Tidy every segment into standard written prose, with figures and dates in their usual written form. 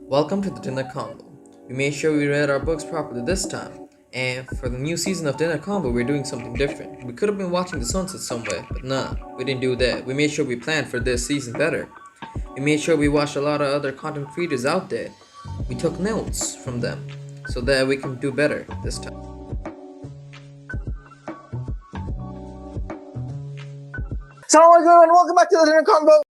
Welcome to the Dinner Convo. We made sure we read our books properly this time, and for the new season of Dinner Convo, we're doing something different. We could have been watching the sunset somewhere, but nah, we didn't do that. We made sure we planned for this season better. We made sure we watched a lot of other content creators out there. We took notes from them so that we can do better this time. Assalamualaikum and welcome back to the Dinner Convo.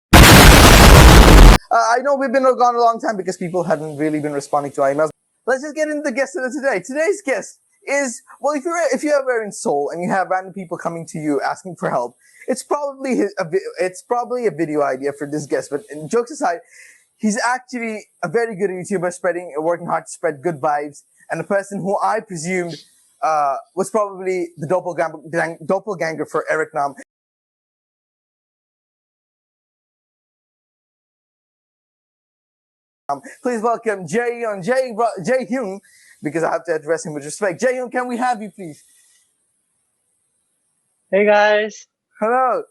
I know we've been gone a long time because people hadn't really been responding to our emails. Let's just get into the guest of today. Today's guest is, well, if you're ever in Seoul and you have random people coming to you asking for help, it's probably a video idea for this guest. But jokes aside, he's actually a very good YouTuber, working hard to spread good vibes, and a person who I presumed was probably the doppelganger for Eric Nam. Please welcome Jae-hyun, because I have to address him with respect. Jae-hyun, can we have you, please? Hey guys. Hello.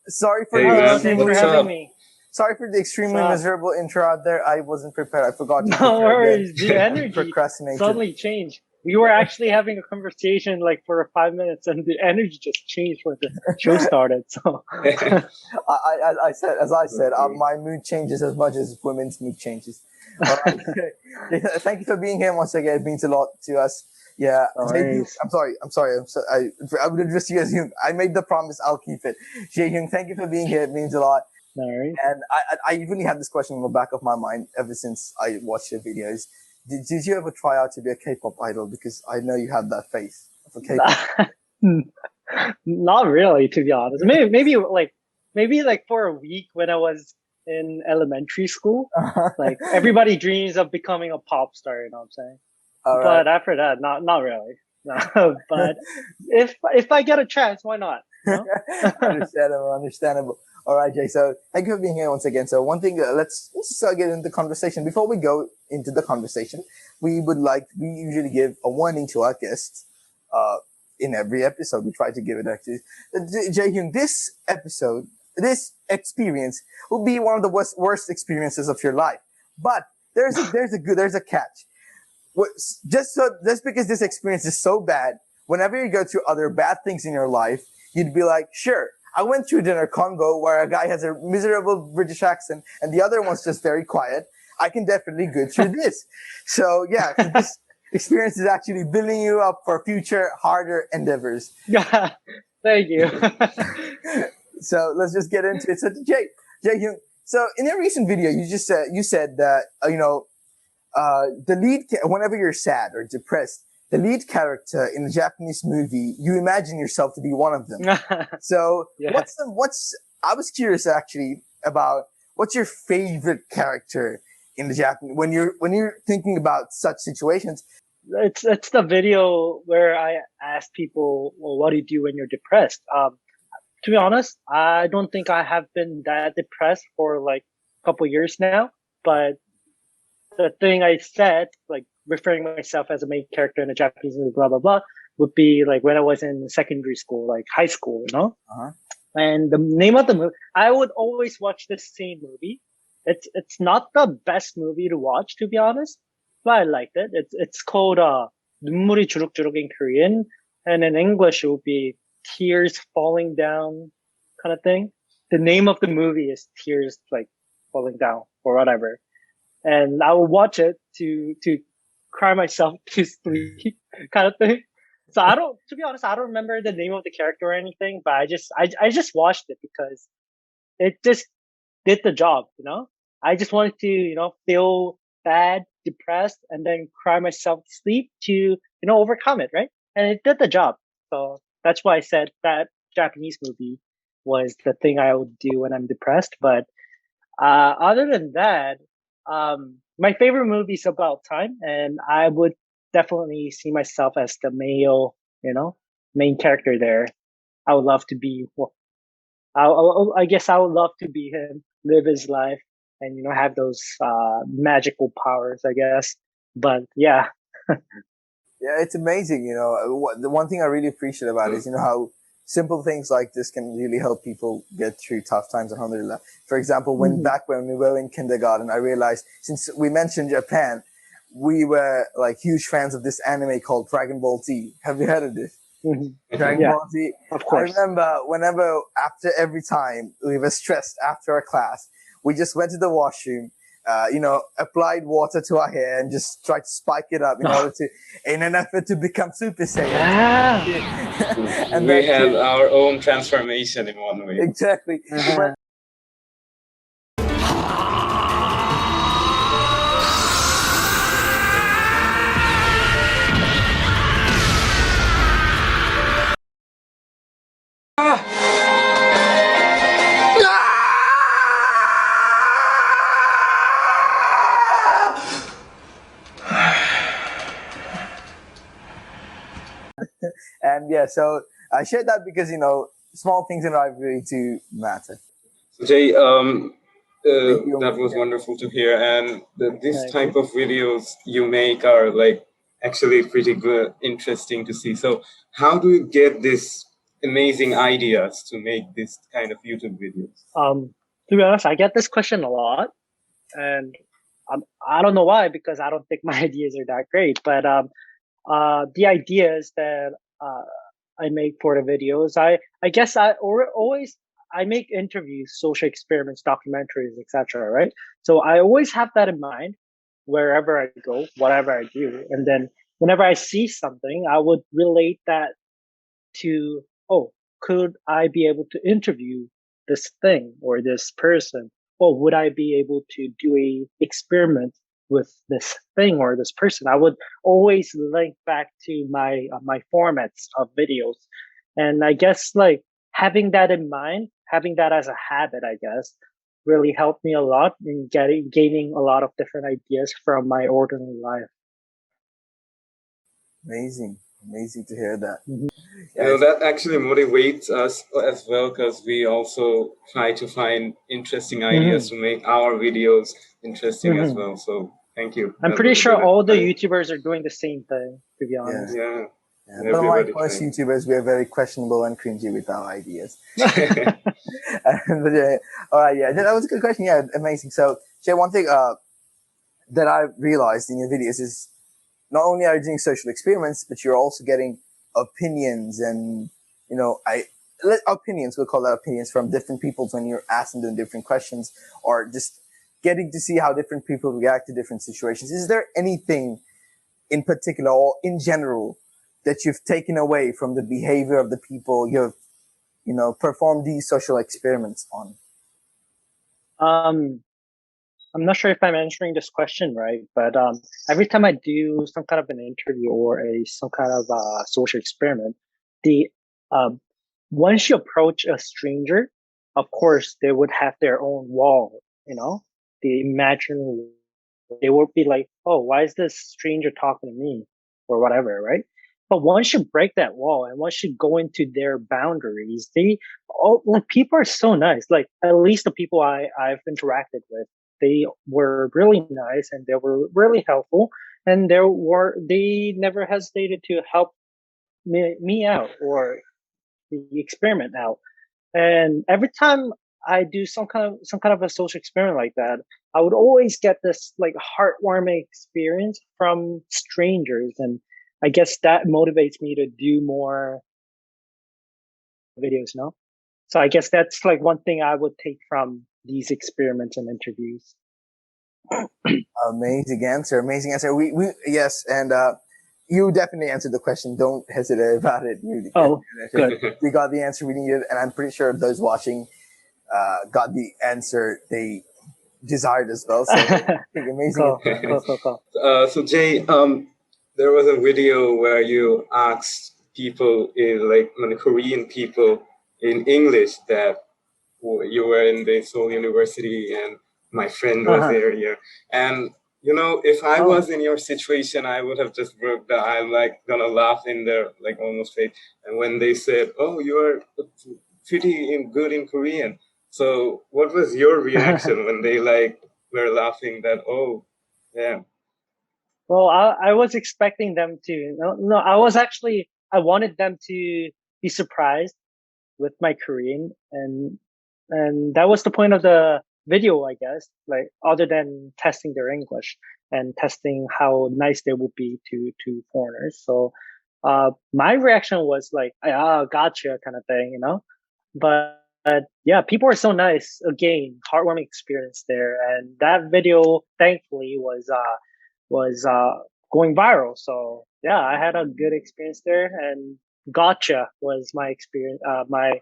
Sorry for Thanks for having me. Sorry for the extremely miserable intro out there. I wasn't prepared. I forgot to No worries. The energy procrastination suddenly changed. We were actually having a conversation like for 5 minutes, and the energy just changed when the show started. So I said, my mood changes as much as women's mood changes. All right. Thank you for being here once again. It means a lot to us. Yeah. I'm sorry. I would address you as Hyun. I made the promise. I'll keep it. Jae-hyun, thank you for being here. It means a lot. No worries. And I really had this question in the back of my mind ever since I watched your videos. Did you ever try out to be a K-pop idol? Because I know you have that face of a K-pop. Not really, to be honest. Maybe like for a week when I was in elementary school. Like everybody dreams of becoming a pop star, you know what I'm saying? But after that, not really. No. But if I get a chance, why not? You know? Understandable. All right, Jay. So thank you for being here once again. So one thing, let's get into the conversation. Before we go into the conversation, we usually give a warning to our guests. In every episode, we try to give it actually. Jae-hyun, this experience will be one of the worst experiences of your life. But there's a catch. Just because this experience is so bad, whenever you go through other bad things in your life, you'd be like, sure, I went through Dinner Convo where a guy has a miserable British accent and the other one's just very quiet. I can definitely go through this. So yeah, this experience is actually building you up for future harder endeavors. Thank you. So let's just get into it. So Jae-hyun, so in your recent video, you said that the lead, whenever you're sad or depressed, the lead character in a Japanese movie, you imagine yourself to be one of them. So yeah. I was curious actually about what's your favorite character in the Japanese, when you're thinking about such situations. It's the video where I asked people, well, what do you do when you're depressed? To be honest, I don't think I have been that depressed for like a couple years now, but the thing I said, like referring myself as a main character in a Japanese movie, blah, blah, blah, would be like when I was in secondary school, like high school, you know? And the name of the movie, I would always watch the same movie. It's not the best movie to watch, to be honest, but I liked it. It's called, 눈물이 주룩주룩 in Korean. And in English, it would be Tears Falling Down kind of thing. The name of the movie is Tears like falling down or whatever. And I would watch it to cry myself to sleep kind of thing. So to be honest, I don't remember the name of the character or anything, but I just watched it because it just did the job, you know? I just wanted to, feel bad, depressed, and then cry myself to sleep to, overcome it, right? And it did the job. So that's why I said that Japanese movie was the thing I would do when I'm depressed. But, other than that, my favorite movie is About Time, and I would definitely see myself as the male, main character there. I would love to be, I guess I would love to be him, live his life, and, have those, magical powers, I guess. But yeah. Yeah, it's amazing. The one thing I really appreciate about it is, how simple things like this can really help people get through tough times, alhamdulillah. For example, back when we were in kindergarten, I realized, since we mentioned Japan, we were like huge fans of this anime called Dragon Ball Z. Have you heard of this? Dragon Ball Z. Of course. I remember whenever, after every time we were stressed after a class, we just went to the washroom, applied water to our hair and just tried to spike it up in an effort to become Super Saiyan. Yeah. And we had our own transformation in one way. Exactly. And yeah, so I shared that because, small things in life really do matter. So Jay, that was wonderful to hear. And this type of videos you make are like actually pretty good, interesting to see. So how do you get this amazing ideas to make this kind of YouTube videos? To be honest, I get this question a lot, and I don't know why, because I don't think my ideas are that great. But the ideas that I make for the videos, I guess I make interviews, social experiments, documentaries, etc. Right? So I always have that in mind wherever I go, whatever I do, and then whenever I see something, I would relate that to, oh, could I be able to interview this thing or this person? Or would I be able to do a experiment with this thing or this person? I would always link back to my my formats of videos. And I guess like having that in mind, having that as a habit, I guess, really helped me a lot in gaining a lot of different ideas from my ordinary life. Amazing to hear that. That actually motivates us as well, because we also try to find interesting ideas to make our videos interesting as well. So thank you. I'm pretty sure all the YouTubers are doing the same thing, to be honest. Yeah. But unlike most YouTubers, we are very questionable and cringy with our ideas. All right, yeah, that was a good question. Yeah, amazing. So, Jay, one thing that I realized in your videos is not only are you doing social experiments, but you're also getting opinions and, opinions, we'll call that opinions, from different people when you're asking them different questions, or just getting to see how different people react to different situations. Is there anything in particular or in general that you've taken away from the behavior of the people you've, performed these social experiments on? I'm not sure if I'm answering this question right, but every time I do some kind of an interview or some kind of social experiment, the once you approach a stranger, of course they would have their own wall, the imaginary. They would be like, "Oh, why is this stranger talking to me?" or whatever, right? But once you break that wall and once you go into their boundaries, people are so nice. Like at least the people I've interacted with, they were really nice and they were really helpful, and they never hesitated to help me out or the experiment out. And every time I do some kind of a social experiment like that, I would always get this like heartwarming experience from strangers, and I guess that motivates me to do more videos. So I guess that's like one thing I would take from these experiments and interviews. Amazing answer. We yes, and you definitely answered the question. Don't hesitate about it. Good. We got the answer we needed, and I'm pretty sure those watching got the answer they desired as well. So amazing. Cool. So Jay, there was a video where you asked people Korean people in English that you were in the Seoul University and my friend was there. Yeah. And if I was in your situation, I would have just broke down. I'm like gonna laugh in their like almost face. And when they said, "Oh, you are pretty good in Korean," so what was your reaction when they were laughing that? Oh, yeah. Well, I was expecting them to. No, I wanted them to be surprised with my Korean, and that was the point of the video, I guess. Like other than testing their English and testing how nice they would be to foreigners. So, my reaction was like, "Ah, gotcha," kind of thing, you know. But yeah, people are so nice. Again, heartwarming experience there, and that video thankfully was going viral. So yeah, I had a good experience there, and gotcha was my experience, my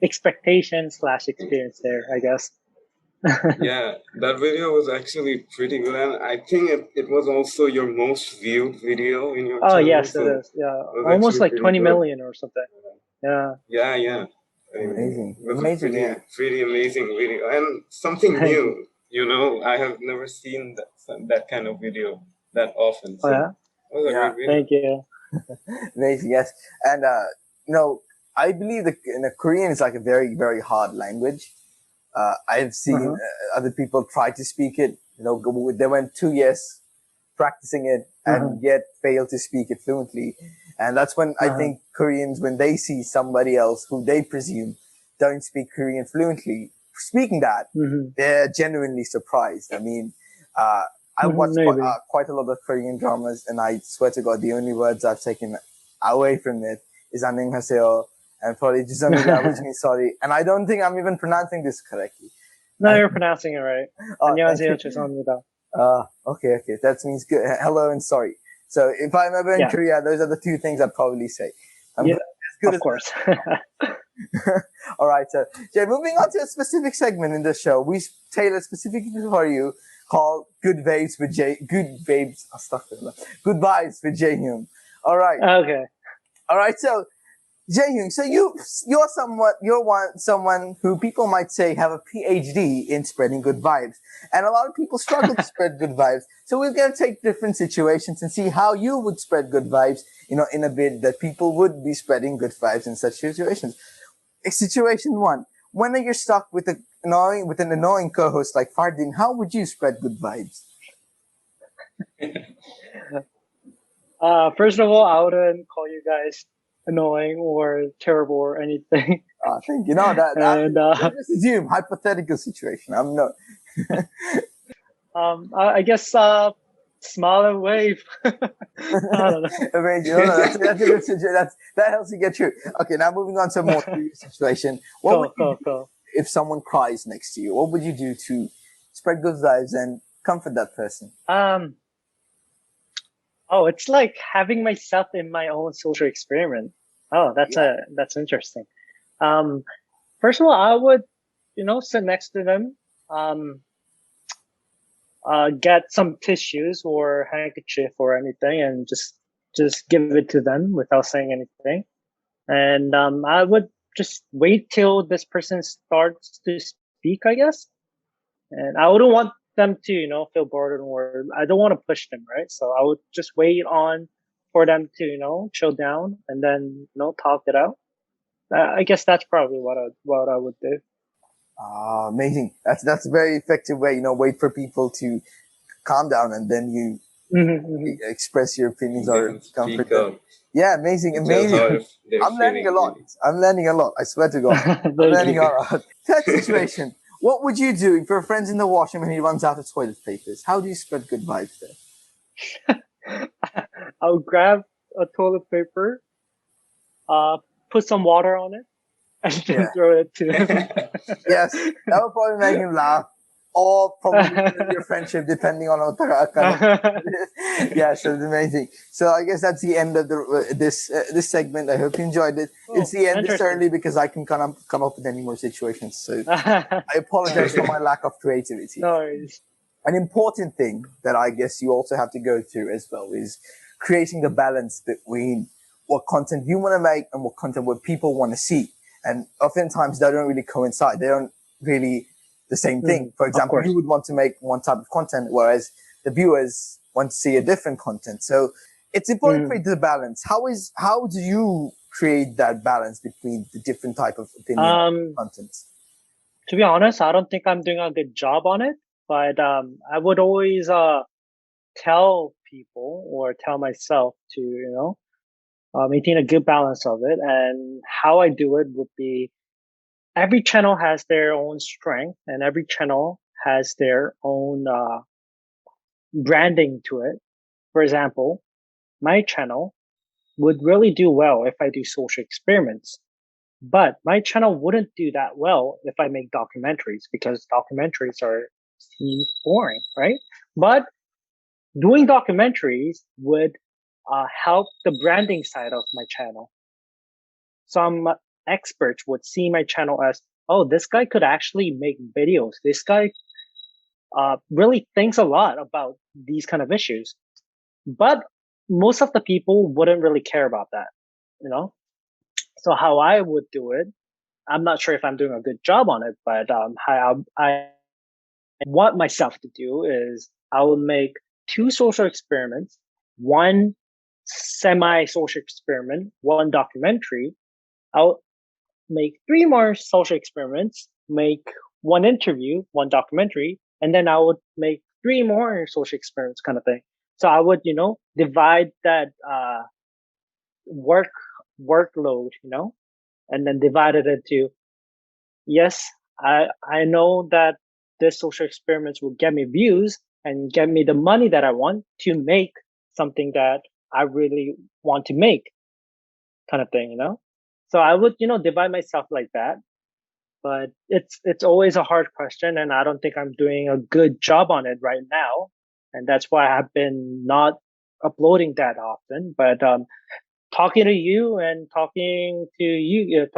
expectation slash experience there, I guess. Yeah, that video was actually pretty good, and I think it was also your most viewed video in your Oh channel, yes, it so is. Yeah, it was almost actually like pretty 20 good. million or something. Yeah. Yeah, yeah. I mean, Amazing, it was a amazing. Yeah. pretty amazing video, and something Thank you. new. You know, I have never seen that kind of video that often, Oh so yeah. it was a Yeah. great video. Thank you. Amazing. Yes. And you know, I believe that Korean is like a very very hard language. I've seen Uh-huh. other people try to speak it. You know, they went 2 years practicing it Uh-huh. and yet fail to speak it fluently. And that's when I Uh-huh. think Koreans, when they see somebody else who they presume don't speak Korean fluently, speaking that, Mm-hmm. they're genuinely surprised. I mean, uh, I Mm-hmm. watched Maybe. quite a lot of Korean dramas, and I swear to God, the only words I've taken away from it is "안녕하세요" and probably "죄송합니다," which means sorry. And I don't think I'm even pronouncing this correctly. No, you're pronouncing it right. Thank 안녕하세요. you. 죄송합니다. Okay, okay. That means good. Hello and sorry. So if I'm ever in Yeah. Korea, those are the two things I'd probably say. I'm Yeah, as good of as course. All right. So, Jay, moving on to a specific segment in the show, we tailored specifically for you called "Good Vibes with Jay." Good Vibes. Astaghfirullah. Good vibes with Jay Hyun. All right. Okay. All right. So, Jaehyung, so you're someone who people might say have a PhD in spreading good vibes, and a lot of people struggle to spread good vibes. So we're gonna take different situations and see how you would spread good vibes, you know, in a bid that people would be spreading good vibes in such situations. Situation one: when you're stuck with an annoying co-host like Fardin, how would you spread good vibes? First of all, I wouldn't call you guys annoying or terrible or anything. I think you know that And let's just assume hypothetical situation. I'm not. I guess smile and wave. I don't know. Amazing. No, that's a good situation. That helps you get through. Okay, now moving on to a more serious situation. What would you do Go. if someone cries next to you? What would you do to spread good vibes and comfort that person? Oh, it's like having myself in my own social experiment. Oh, that's interesting. Um, First of all, I would, sit next to them. Get some tissues or handkerchief or anything, and just give it to them without saying anything. And I would just wait till this person starts to speak, I guess. And I wouldn't want them to, feel bored or I don't want to push them, right? So I would just wait on for them to, chill down and then, talk it out. I guess that's probably what I would do. Ah, amazing. That's a very effective way. You know, wait for people to calm down and then you Mm-hmm. express your opinions They or can comfort speak them. up Yeah, amazing, and tell amazing. how they're I'm learning a feeling. lot. Really. I'm learning a lot. I swear to God. I'm Thank learning you. a lot. Third situation. What would you do if your friend's in the washroom and he runs out of toilet papers? How do you spread good vibes there? I'll grab a toilet paper, uh, put some water on it, and then Yeah. throw it to him. Yes, that would probably make him laugh, or probably ruin your friendship, depending on what kind of. Yeah, so it's amazing. So I guess that's the end of this segment. I hope you enjoyed it. It's Oh, the end this interesting. early because I can kind of come up with any more situations. So No I apologize for my lack of creativity. worries. An important thing that I guess you also have to go through as well is creating the balance between what content you want to make and what people want to see. And oftentimes they don't really coincide. They don't really the same thing. For Of example, you course. would want to make one type of content, whereas the viewers want to see a different content. So it's important to create the balance. How do you create that balance between the different type of opinion contents? To be honest, I don't think I'm doing a good job on it, but I would always tell people or tell myself to, maintain a good balance of it. And how I do it would be every channel has their own strength and every channel has their own branding to it. For example, my channel would really do well if I do social experiments. But my channel wouldn't do that well if I make documentaries because documentaries are seem boring, right? But doing documentaries would help the branding side of my channel. Some experts would see my channel as, oh, this guy could actually make videos. This guy really thinks a lot about these kind of issues. But most of the people wouldn't really care about that, you know? So how I would do it, I'm not sure if I'm doing a good job on it, but how I want myself to do is I will make 2 social experiments, 1 semi-social experiment, 1 documentary. I'll make 3 more social experiments, make 1 interview, 1 documentary, and then I would make 3 more social experiments kind of thing. So I would, divide that workload, and then divide it into, yes, I know that this social experiments will get me views and get me the money that I want to make something that I really want to make kind of thing, So I would, divide myself like that. But it's always a hard question and I don't think I'm doing a good job on it right now. And that's why I've been not uploading that often. But talking to you and talking to you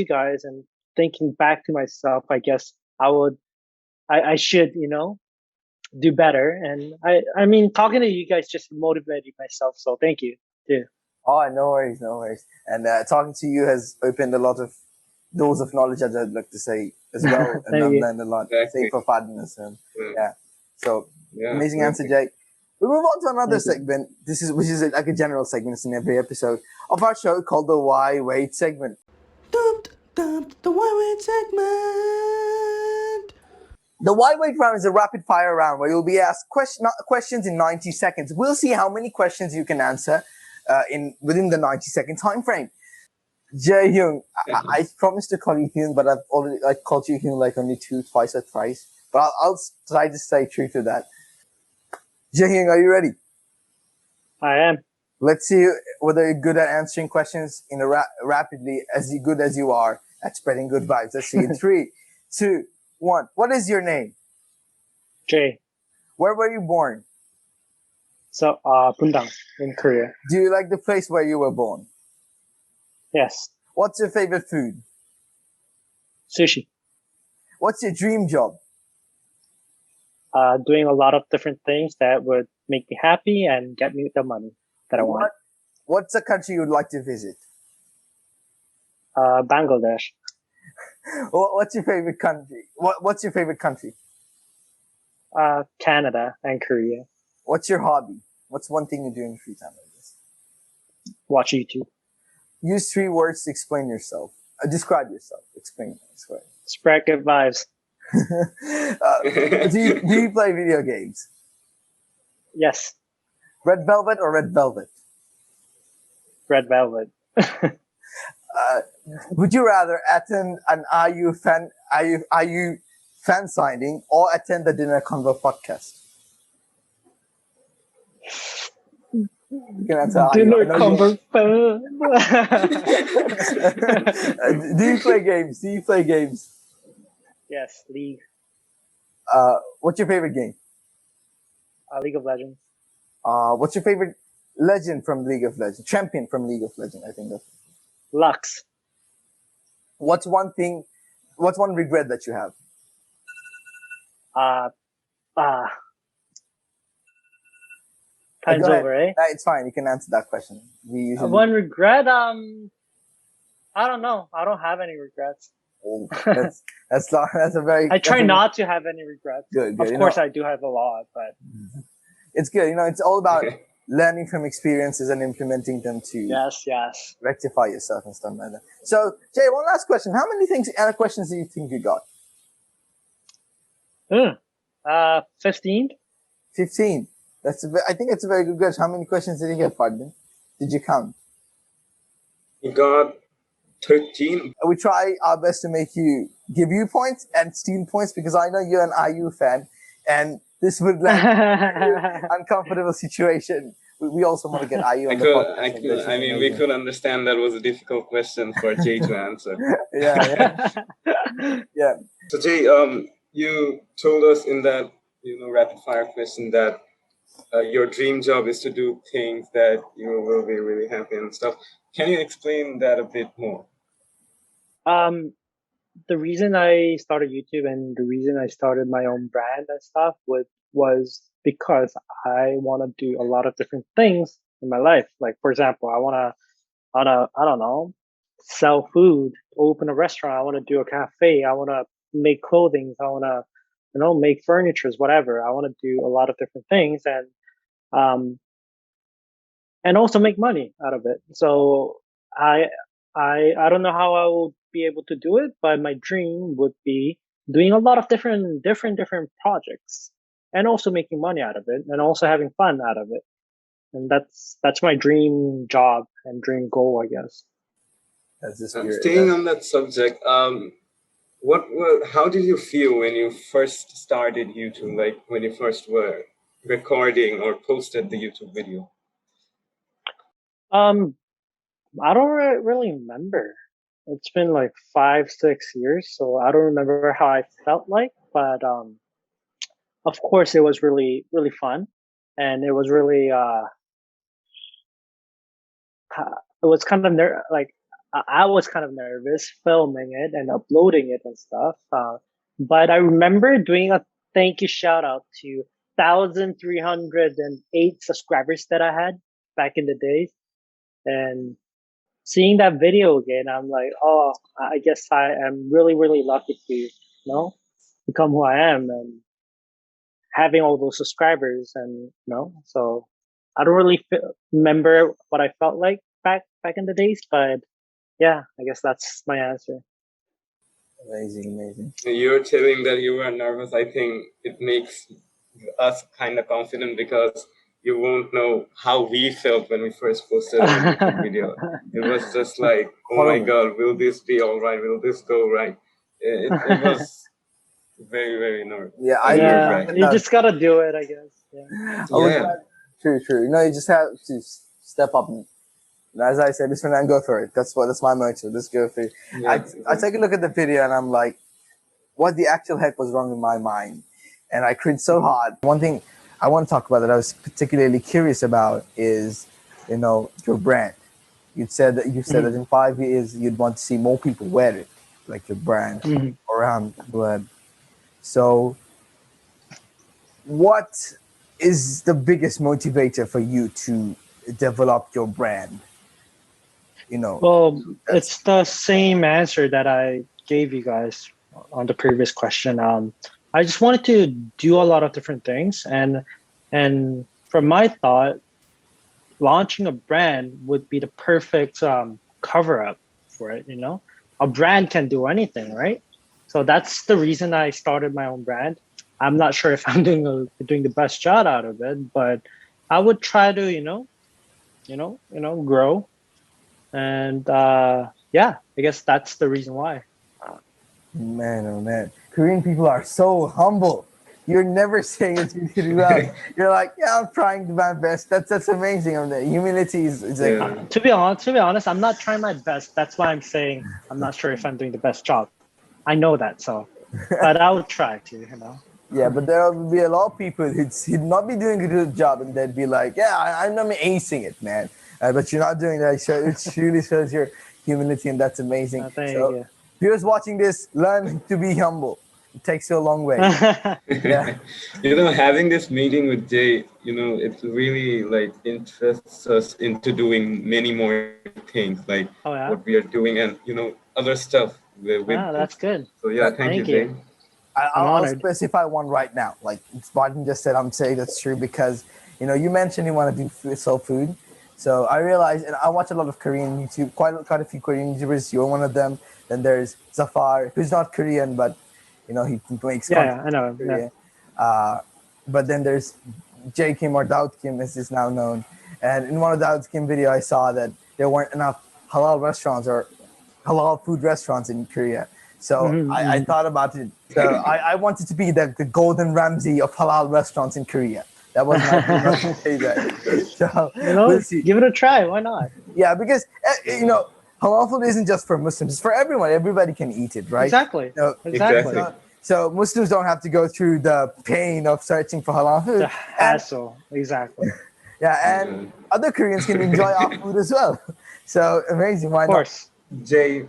guys and thinking back to myself, I guess I should, do better. And I mean, talking to you guys just motivated myself. So thank you too. Oh, no worries, no worries. And talking to you has opened a lot of doors of knowledge, as I'd like to say as well. And Thank I've you. learned a lot. Exactly. Thank you for partners. And yeah. So Yeah, amazing yeah. answer, Jake. We move on to another Thank you. segment. Which is like a general segment. It's in every episode of our show called the Why Wait segment. The Why Wait segment. The Why Wait round is a rapid fire round where you'll be asked questions in 90 seconds. We'll see how many questions you can answer within the 90-second time frame. Jae-hyung, I promised to call you Hyung, but I've already called you Hyung like only twice or thrice. But I'll try to stay true to that. Jae-hyung, are you ready? I am. Let's see whether you're good at answering questions in rapidly, as good as you are at spreading good vibes. Let's see. In 3, 2, 1. What is your name? Jay. Where were you born? So Bundang in Korea. Do you like the place where you were born? Yes. What's your favorite food? Sushi. What's your dream job? Doing a lot of different things that would make me happy and get me the money that I want. What's a country you'd like to visit? Bangladesh. What's your favorite country? What's your favorite country? Canada and Korea. What's your hobby? What's one thing you do in free time like this? Watch YouTube. Use 3 words to explain yourself. Describe yourself. Explain. Spread good vibes. Do you play video games? Yes. Red Velvet or Red Velvet? Red Velvet. Would you rather attend an IU fan signing or attend the Dinner Convo podcast? You can answer Dinner Convo. Do you play games? Yes, League. What's your favorite game? League of Legends. What's your favorite legend from League of Legends? Champion from League of Legends, I think that's. Lux. What's one regret that you have? Time's over, eh? It's fine. You can answer that question. We usually One regret, I don't know. I don't have any regrets. Oh, that's a very. I try not to have any regrets. Good. Of course, I do have a lot, but it's good. It's all about learning from experiences and implementing them to yes, rectify yourself and stuff like that. So, Jay, one last question. How many questions do you think you got? 15. 15. I think it's a very good guess. How many questions did you get, partner? Did you count? He got 13. We try our best to give you points and steal points because I know you're an IU fan, and this would land an uncomfortable situation. We also want to get IU on the podcast. I mean, we could understand that was a difficult question for Jay to answer. Yeah. So Jay, you told us in that rapid fire question that your dream job is to do things that you will be really happy and stuff. Can you explain that a bit more? The reason I started YouTube and the reason I started my own brand and stuff was because I want to do a lot of different things in my life. Like, for example, I don't know, sell food, open a restaurant. I want to do a cafe. I want to make clothing. I want to, make furnitures, whatever. I want to do a lot of different things and also make money out of it. So I don't know how I will be able to do it, but my dream would be doing a lot of different projects and also making money out of it and also having fun out of it. And that's my dream job and dream goal, I guess. Staying on that subject, how did you feel when you first started YouTube? Like when you first were recording or posted the YouTube video? I don't really remember. It's been like 5-6 years, so I don't remember how I felt like. But of course, it was really really fun, and it was really it was kind of I was kind of nervous filming it and uploading it and stuff. But I remember doing a thank you shout out to 1,308 subscribers that I had back in the days, and seeing that video again, I'm like, oh, I guess I am really, really lucky to, become who I am and having all those subscribers and, so I don't really remember what I felt like back in the days, but yeah, I guess that's my answer. Amazing. You're telling that you were nervous. I think it makes us kind of confident because you won't know how we felt when we first posted a YouTube video. It was just like, oh my God, will this be all right? Will this go right? It was very, very nervous. Yeah, you just gotta do it, I guess. Yeah. True. You just have to step up. And as I said, this one, go for it. That's my motto. Let's go for it. Yeah. I take a look at the video and I'm like, what the actual heck was wrong in my mind? And I cringed so hard. One thing I want to talk about that I was particularly curious about is, your brand. You said that in 5 years you'd want to see more people wear it, like your brand around the web. So, what is the biggest motivator for you to develop your brand? Well, it's the same answer that I gave you guys on the previous question. I just wanted to do a lot of different things, and from my thought, launching a brand would be the perfect cover up for it. A brand can do anything, right? So that's the reason I started my own brand. I'm not sure if I'm doing the best job out of it, but I would try to grow, and I guess that's the reason why. Man, oh man, Korean people are so humble. You're never saying it to do well. You're like, yeah, I'm trying my best. That's amazing. The humility is like. To be honest, I'm not trying my best. That's why I'm saying I'm not sure if I'm doing the best job. I know that, but I would try to, Yeah, but there will be a lot of people who'd not be doing a good job, and they'd be like, yeah, I'm acing it, man. But you're not doing that. So it really shows your humility, and that's amazing. Thank you. Viewers watching this, learn to be humble. It takes you a long way. Yeah. Having this meeting with Jay, it really interests us into doing many more things, what we are doing and, other stuff. That's good. So thank you, Jay. I'll specify one right now. Like Spartan just said, I'm saying that's true because, you mentioned you want to do sell food. So I realized, and I watch a lot of Korean YouTube, quite a few Korean YouTubers. You're one of them. Then there's Zafar, who's not Korean, but he makes content. I know. Yeah. But then there's JAYKEEOUT, or Daud Kim, as is now known. And in one of Daud's Kim video, I saw that there weren't enough halal restaurants or halal food restaurants in Korea. So I thought about it. So I wanted to be the Golden Ramsay of halal restaurants in Korea. That was my dream. I can say that. So we'll see. Give it a try. Why not? Yeah, because halal food isn't just for Muslims; it's for everyone. Everybody can eat it, right? Exactly. Exactly. So Muslims don't have to go through the pain of searching for halal food. The hassle. Exactly. Yeah, and other Koreans can enjoy our food as well. So amazing. Why Of course. Jay,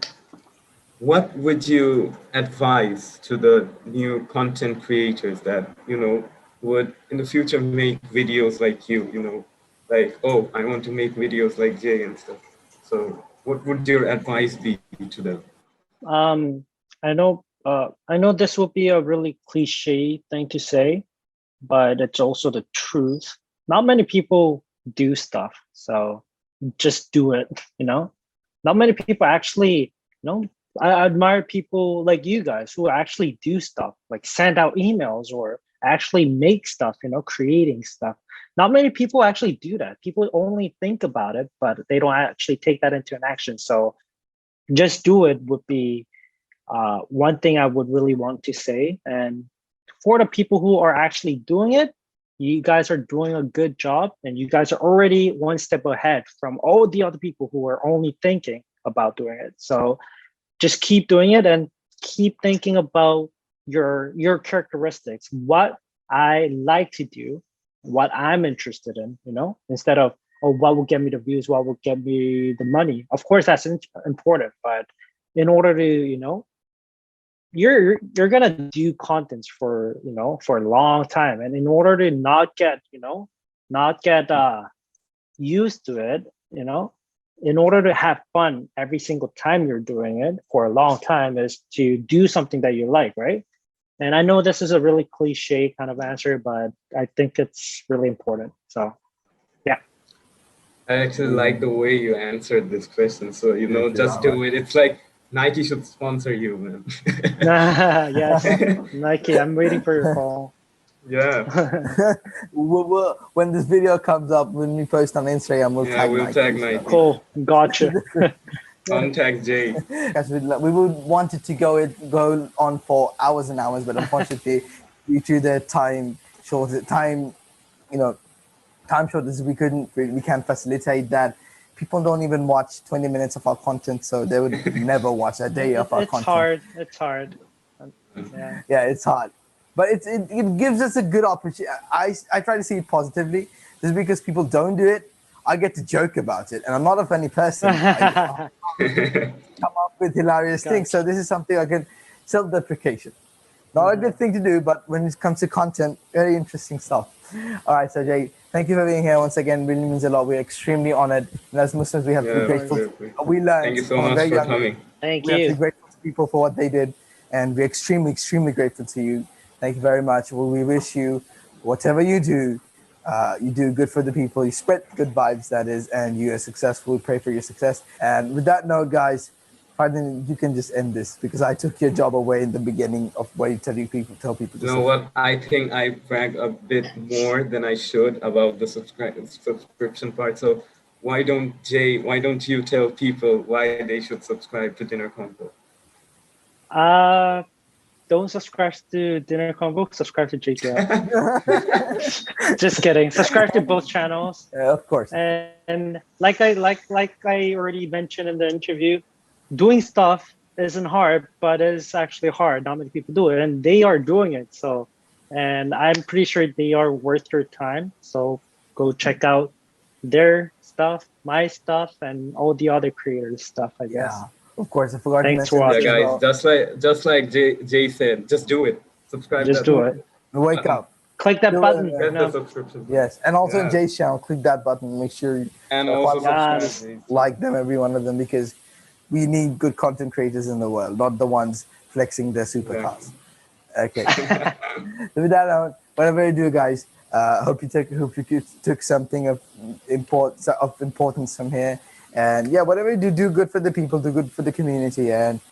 what would you advise to the new content creators that, would in the future make videos like you, like, oh, I want to make videos like Jay and stuff. So what would your advice be to them? I know this will be a really cliche thing to say, but it's also the truth. Not many people do stuff, so just do it. Not many people actually, I admire people like you guys who actually do stuff, like send out emails or actually make stuff, creating stuff. Not many people actually do that. People only think about it, but they don't actually take that into an action. So just do it would be one thing I would really want to say. And for the people who are actually doing it, you guys are doing a good job, and you guys are already one step ahead from all the other people who are only thinking about doing it. So just keep doing it and keep thinking about your characteristics, what I like to do, what I'm interested in, instead of, oh, what will get me the views, what will get me the money. Of course, that's important, but in order to, you're gonna do contents for for a long time, and in order to not get used to it, in order to have fun every single time you're doing it for a long time, is to do something that you like, right? And I know this is a really cliche kind of answer, but I think it's really important. So yeah, I actually like the way you answered this question. So, just do it. It's like Nike should sponsor you, man. yes, Nike, I'm waiting for your call. Yeah. When this video comes up, when we post on Instagram, we'll tag Nike. Cool, gotcha. Contact Jay. Yes, we would want it to go on for hours and hours, but unfortunately, due to the time shortage, we can't facilitate that. People don't even watch 20 minutes of our content, so they would never watch a day of our content. It's hard. Yeah, it's hard. But it gives us a good opportunity. I try to see it positively. Just because people don't do it, I get to joke about it. And I'm not a funny person. I come up with hilarious things. So this is something I can, self-deprecation. Not a good thing to do, but when it comes to content, very interesting stuff. All right, so Jay, thank you for being here once again. Really means a lot. We're extremely honored. And as Muslims, we have to be grateful. We learned. Thank you so much for coming. Thank we have you. to be grateful to people for what they did. And we're extremely, extremely grateful to you. Thank you very much. Well, we wish you, whatever you do good for the people. You spread good vibes, that is, and you are successful. We pray for your success. And with that note, guys, pardon, you can just end this because I took your job away in the beginning of where you tell people to You know what? I think I brag a bit more than I should about the subscription part. So why don't you tell people why they should subscribe to Dinner Convo? Don't subscribe to Dinner Convo. Subscribe to JAYKEEOUT. Just kidding. Subscribe to both channels. Of course. And like I already mentioned in the interview, doing stuff isn't hard, but it's actually hard. Not many people do it, and they are doing it. So, and I'm pretty sure they are worth your time. So go check out their stuff, my stuff, and all the other creators' stuff, I guess. Yeah. Of course, I forgot to Thanks for mention. watching. Yeah, guys, just like Jay said, just do it. Subscribe. Just do it. Wake up. Click that button. Get the subscription. Yes, and also in Jay's channel, click that button. Make sure you subscribe. Like them, every one of them, because we need good content creators in the world, not the ones flexing their supercars. Yeah. Okay. So with that note, whatever you do, guys, hope you took something of importance from here. And yeah, whatever you do good for the people, do good for the community, and